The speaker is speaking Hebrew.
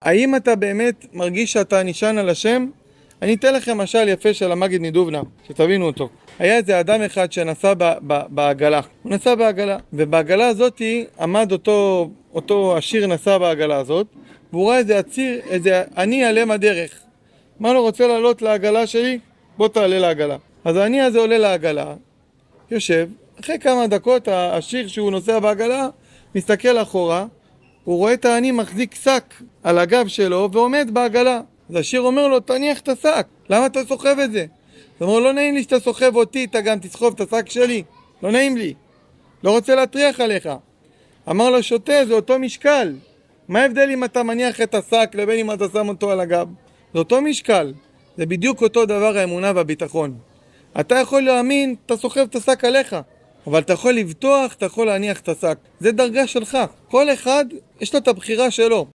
האם אתה באמת מרגיש שאתה נשען על השם? אני אתן לכם משל יפה של המגיד מדובנה, שתבינו אותו. היה איזה אדם אחד שנסע בעגלה. הוא נסע בעגלה, ובעגלה הזאת עמד אותו עשיר נסע בעגלה הזאת, והוא ראה איזה עציר, איזה עני עלם הדרך. מה לו, רוצה לעלות לעגלה שלי? בוא תעלה לעגלה. אז העני הזה עולה לעגלה, יושב, אחרי כמה דקות העשיר שהוא נוסע בעגלה, מסתכל אחורה, הוא רואה את העני מחזיק שק על הגב שלו ועומד בעגלה. אז השיר אומר לו, תניח את השק, למה אתה סוחב את זה? זאת אומרת, לא נעים לי שאתה סוחב אותי, אתה גם תסחוב את השק שלי, לא נעים לי, לא רוצה להטריח עליך. אמר לו, שוטה, זה אותו משקל, מה ההבדל אם אתה מניח את השק לבין אם אתה שם אותו על הגב? זה אותו משקל, זה בדיוק אותו דבר האמונה והביטחון. אתה יכול להאמין, אתה סוחב את השק עליך, אבל אתה יכול לבטוח, אתה יכול להניח את השק. זה דרגה שלך. כל אחד יש לו את הבחירה שלו.